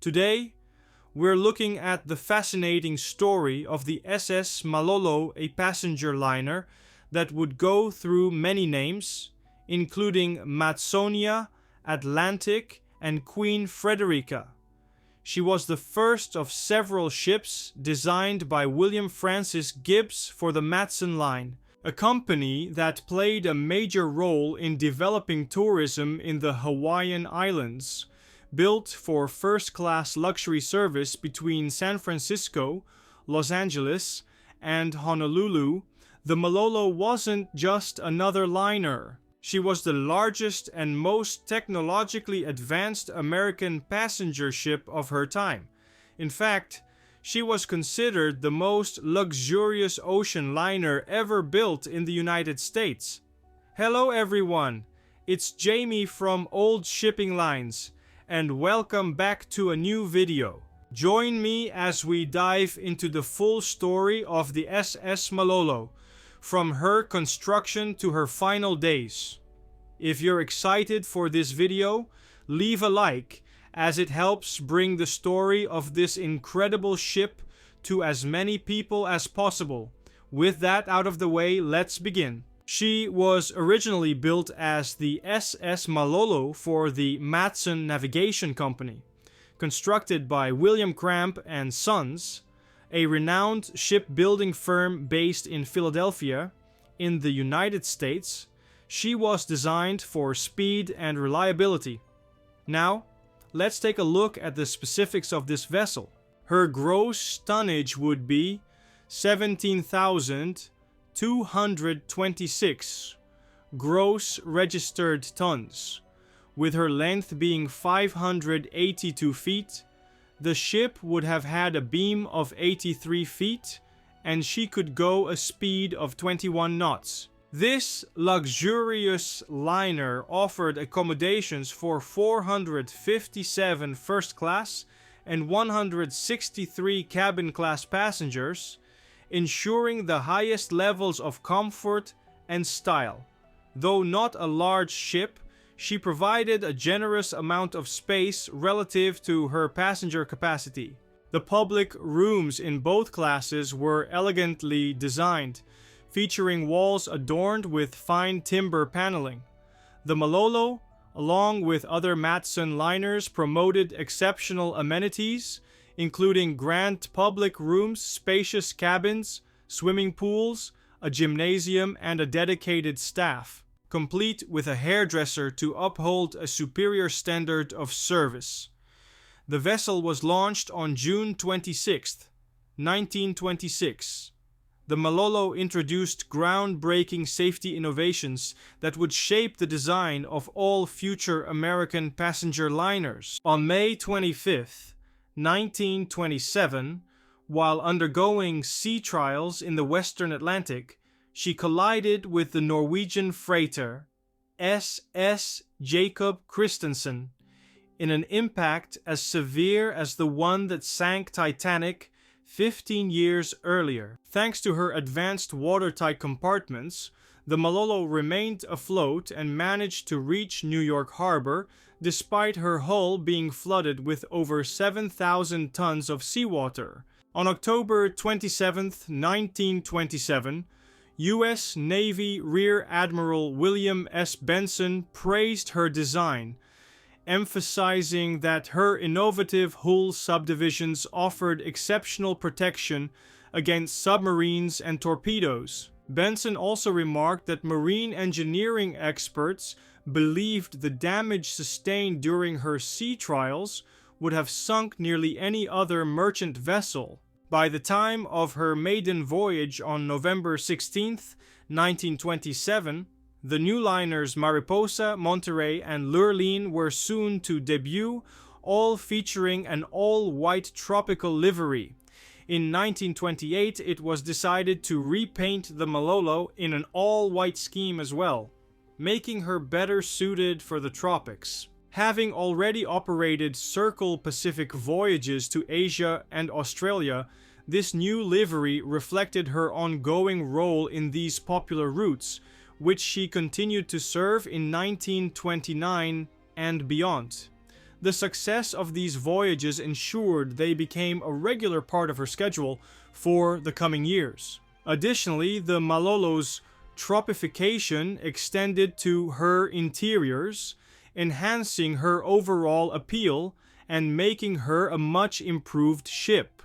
Today, we're looking at the fascinating story of the SS Malolo, a passenger liner that would go through many names, including Matsonia, Atlantic, and Queen Frederica. She was the first of several ships designed by William Francis Gibbs for the Matson Line, a company that played a major role in developing tourism in the Hawaiian Islands. Built for first-class luxury service between San Francisco, Los Angeles, and Honolulu, the Malolo wasn't just another liner. She was the largest and most technologically advanced American passenger ship of her time. In fact, she was considered the most luxurious ocean liner ever built in the United States. Hello everyone, it's Jamie from Old Shipping Lines, and welcome back to a new video. Join me as we dive into the full story of the SS Malolo, from her construction to her final days. If you're excited for this video, leave a like, as it helps bring the story of this incredible ship to as many people as possible. With that out of the way, let's begin. She was originally built as the SS Malolo for the Matson Navigation Company, constructed by William Cramp and Sons, a renowned shipbuilding firm based in Philadelphia, in the United States. She was designed for speed and reliability. Now, let's take a look at the specifics of this vessel. Her gross tonnage would be 17,226 gross registered tons. With her length being 582 feet, the ship would have had a beam of 83 feet, and she could go a speed of 21 knots. This luxurious liner offered accommodations for 457 first class and 163 cabin class passengers, ensuring the highest levels of comfort and style. Though not a large ship, she provided a generous amount of space relative to her passenger capacity. The public rooms in both classes were elegantly designed, featuring walls adorned with fine timber paneling. The Malolo, along with other Matson liners, promoted exceptional amenities, including grand public rooms, spacious cabins, swimming pools, a gymnasium, and a dedicated staff, complete with a hairdresser to uphold a superior standard of service. The vessel was launched on June 26, 1926. The Malolo introduced groundbreaking safety innovations that would shape the design of all future American passenger liners. On May 25, 1927, while undergoing sea trials in the Western Atlantic, she collided with the Norwegian freighter SS Jacob Christensen in an impact as severe as the one that sank Titanic 15 years earlier. Thanks to her advanced watertight compartments, the Malolo remained afloat and managed to reach New York Harbor despite her hull being flooded with over 7,000 tons of seawater. On October 27, 1927, U.S. Navy Rear Admiral William S. Benson praised her design, emphasizing that her innovative hull subdivisions offered exceptional protection against submarines and torpedoes. Benson also remarked that marine engineering experts believed the damage sustained during her sea trials would have sunk nearly any other merchant vessel. By the time of her maiden voyage on November 16, 1927, the new liners Mariposa, Monterey, and Lurleen were soon to debut, all featuring an all-white tropical livery. In 1928, it was decided to repaint the Malolo in an all-white scheme as well, making her better suited for the tropics. Having already operated Circle Pacific voyages to Asia and Australia, this new livery reflected her ongoing role in these popular routes, which she continued to serve in 1929 and beyond. The success of these voyages ensured they became a regular part of her schedule for the coming years. Additionally, the Malolo's tropification extended to her interiors, enhancing her overall appeal and making her a much improved ship.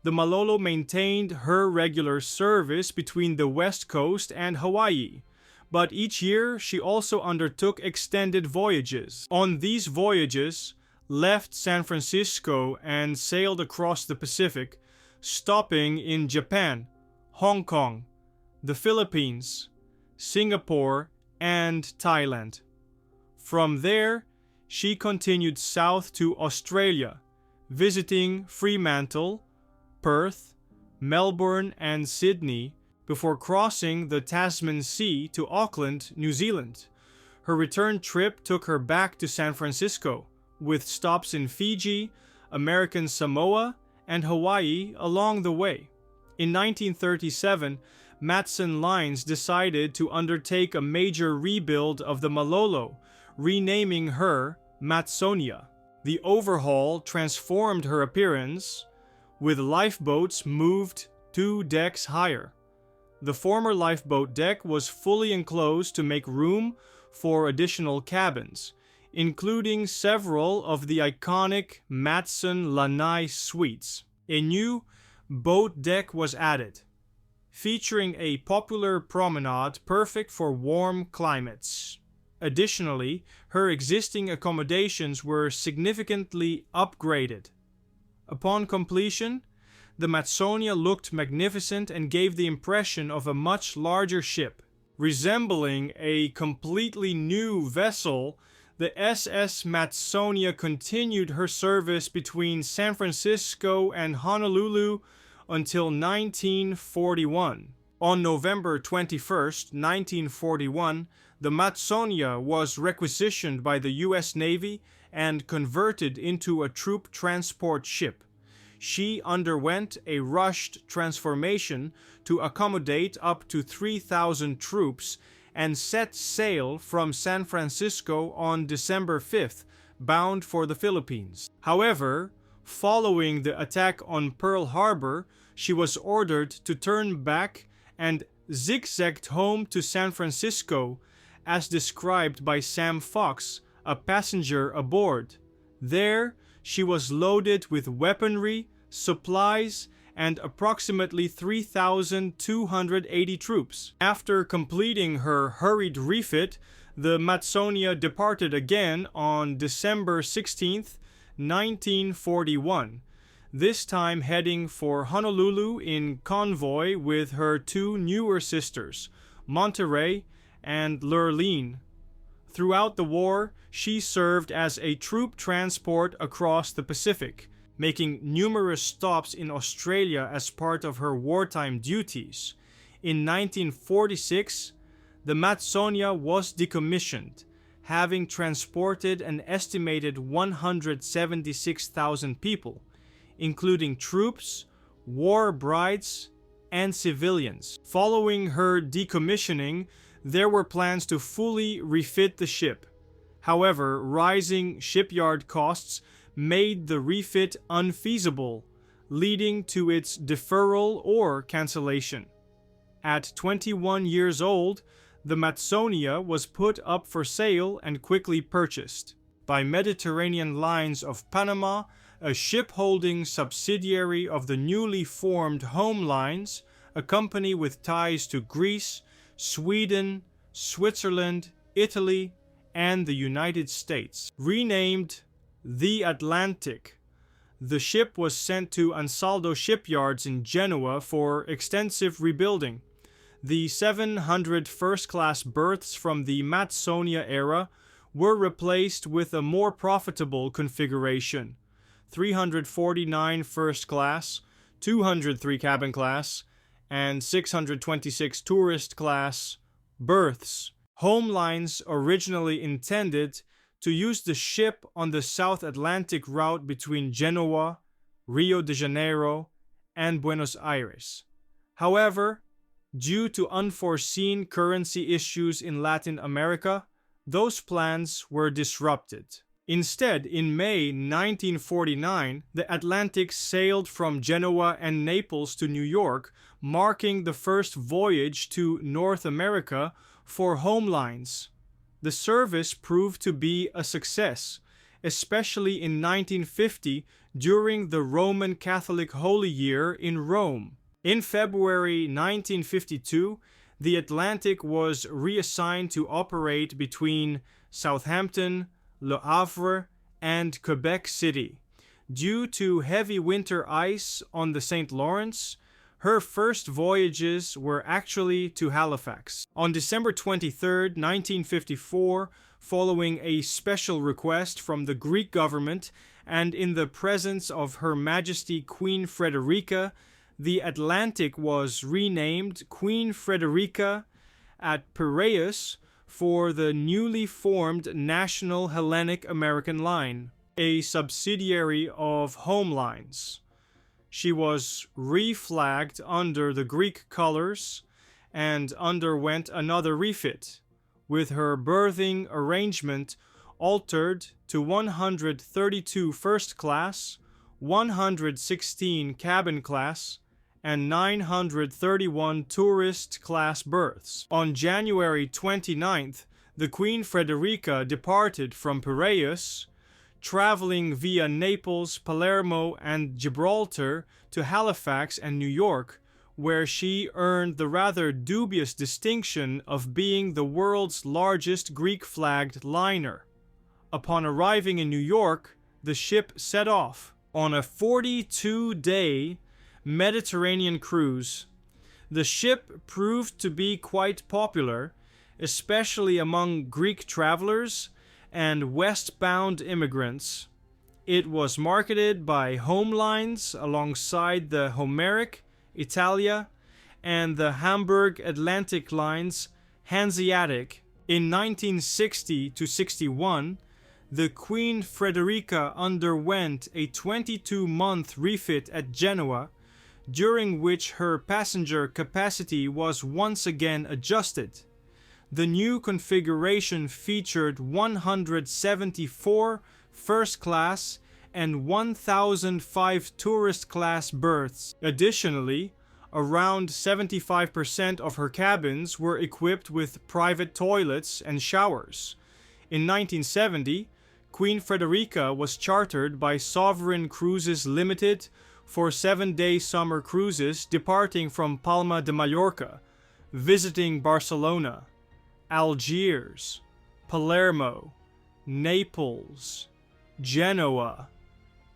The Malolo maintained her regular service between the West Coast and Hawaii, but each year she also undertook extended voyages. On these voyages, left San Francisco and sailed across the Pacific, stopping in Japan, Hong Kong, the Philippines, Singapore, and Thailand. From there, she continued south to Australia, visiting Fremantle, Perth, Melbourne, and Sydney, before crossing the Tasman Sea to Auckland, New Zealand. Her return trip took her back to San Francisco, with stops in Fiji, American Samoa, and Hawaii along the way. In 1937, Matson Lines decided to undertake a major rebuild of the Malolo, renaming her Matsonia. The overhaul transformed her appearance, with lifeboats moved 2 decks higher. The former lifeboat deck was fully enclosed to make room for additional cabins, including several of the iconic Matson Lanai suites. A new boat deck was added, featuring a popular promenade perfect for warm climates. Additionally, her existing accommodations were significantly upgraded. Upon completion, the Matsonia looked magnificent and gave the impression of a much larger ship. Resembling a completely new vessel, the SS Matsonia continued her service between San Francisco and Honolulu until 1941. On November 21, 1941, the Matsonia was requisitioned by the U.S. Navy and converted into a troop transport ship. She underwent a rushed transformation to accommodate up to 3,000 troops and set sail from San Francisco on December 5th, bound for the Philippines. However, following the attack on Pearl Harbor, she was ordered to turn back and zigzagged home to San Francisco, as described by Sam Fox, a passenger aboard. There, she was loaded with weaponry, supplies, and approximately 3,280 troops. After completing her hurried refit, the Matsonia departed again on December 16, 1941, this time heading for Honolulu in convoy with her 2 newer sisters, Monterey and Lurleen. Throughout the war, she served as a troop transport across the Pacific, making numerous stops in Australia as part of her wartime duties. In 1946, the Matsonia was decommissioned, having transported an estimated 176,000 people, including troops, war brides, and civilians. Following her decommissioning, there were plans to fully refit the ship. However, rising shipyard costs made the refit unfeasible, leading to its deferral or cancellation. At 21 years old, the Matsonia was put up for sale and quickly purchased by Mediterranean Lines of Panama, a ship-holding subsidiary of the newly formed Home Lines, a company with ties to Greece, Sweden, Switzerland, Italy, and the United States. Renamed the Atlantic, the ship was sent to Ansaldo shipyards in Genoa for extensive rebuilding. The 700 first-class berths from the Matsonia era were replaced with a more profitable configuration: 349 first class, 203 cabin class, and 626 tourist class berths. Home Lines originally intended to use the ship on the South Atlantic route between Genoa, Rio de Janeiro, and Buenos Aires. However, due to unforeseen currency issues in Latin America, those plans were disrupted. Instead, in May 1949, the Atlantic sailed from Genoa and Naples to New York, marking the first voyage to North America for home lines. The service proved to be a success, especially in 1950 during the Roman Catholic Holy Year in Rome. In February 1952, the Atlantic was reassigned to operate between Southampton, Le Havre, and Quebec City. Due to heavy winter ice on the St. Lawrence, her first voyages were actually to Halifax. On December 23, 1954, following a special request from the Greek government and in the presence of Her Majesty Queen Frederica, the Atlantic was renamed Queen Frederica at Piraeus for the newly formed National Hellenic American Line, a subsidiary of Home Lines. She was reflagged under the Greek colors and underwent another refit, with her berthing arrangement altered to 132 first class, 116 cabin class, and 931 tourist class berths. On January 29th, the Queen Frederica departed from Piraeus, traveling via Naples, Palermo, and Gibraltar to Halifax and New York, where she earned the rather dubious distinction of being the world's largest Greek-flagged liner. Upon arriving in New York, the ship set off on a 42-day Mediterranean cruise. The ship proved to be quite popular, especially among Greek travelers and westbound immigrants. It was marketed by Home Lines alongside the Homeric, Italia, and the Hamburg Atlantic Lines Hanseatic. In 1960 to 61, the Queen Frederica underwent a 22-month refit at Genoa, during which her passenger capacity was once again adjusted. The new configuration featured 174 first class and 1,005 tourist class berths. Additionally, around 75% of her cabins were equipped with private toilets and showers. In 1970, Queen Frederica was chartered by Sovereign Cruises Limited for 7-day summer cruises departing from Palma de Mallorca, visiting Barcelona, Algiers, Palermo, Naples, Genoa,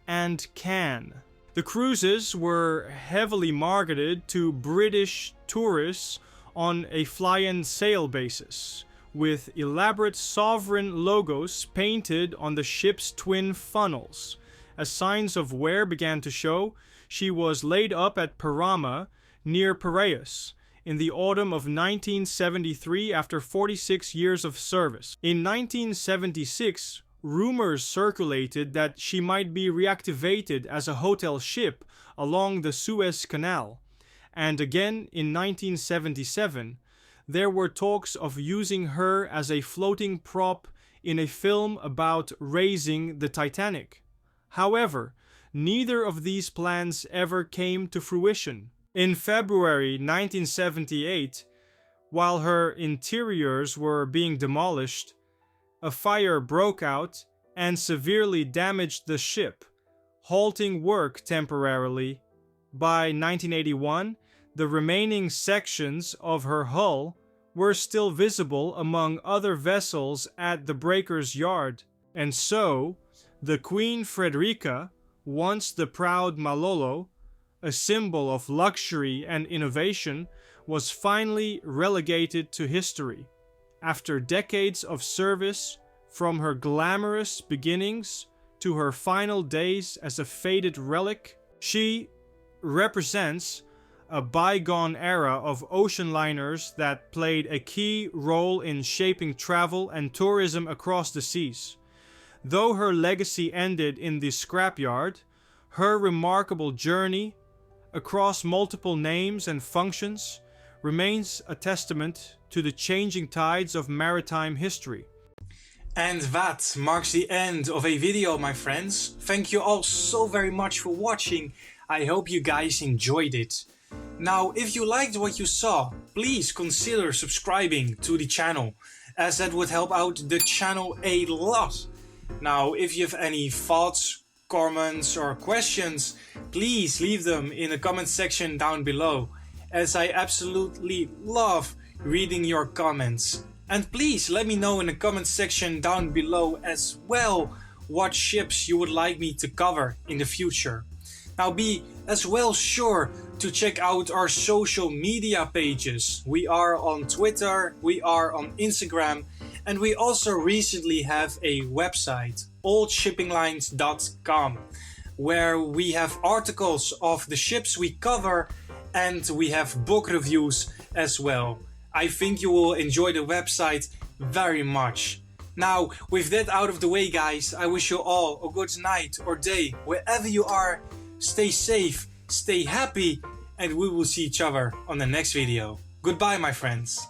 and Cannes. The cruises were heavily marketed to British tourists on a fly-in sail basis, with elaborate sovereign logos painted on the ship's twin funnels. As signs of wear began to show, she was laid up at Parama, near Piraeus, in the autumn of 1973 after 46 years of service. In 1976, rumors circulated that she might be reactivated as a hotel ship along the Suez Canal, and again in 1977, there were talks of using her as a floating prop in a film about raising the Titanic. However, neither of these plans ever came to fruition. In February 1978, while her interiors were being demolished, a fire broke out and severely damaged the ship, halting work temporarily. By 1981, the remaining sections of her hull were still visible among other vessels at the breaker's yard, and so the Queen Frederica, once the proud Malolo, a symbol of luxury and innovation, was finally relegated to history. After decades of service, from her glamorous beginnings to her final days as a faded relic, she represents a bygone era of ocean liners that played a key role in shaping travel and tourism across the seas. Though her legacy ended in the scrapyard, her remarkable journey across multiple names and functions remains a testament to the changing tides of maritime history. And that marks the end of a video, my friends. Thank you all so very much for watching. I hope you guys enjoyed it. Now, if you liked what you saw, please consider subscribing to the channel, as that would help out the channel a lot. Now, if you have any thoughts, comments or questions, please leave them in the comment section down below, as I absolutely love reading your comments. And please let me know in the comment section down below as well what ships you would like me to cover in the future. Now be as well sure to check out our social media pages. We are on Twitter, we are on Instagram, and we also recently have a website, oldshippinglines.com, where we have articles of the ships we cover and we have book reviews as well. I think you will enjoy the website very much. Now, with that out of the way, guys, I wish you all a good night or day, wherever you are. Stay safe, stay happy, and we will see each other on the next video. Goodbye, my friends.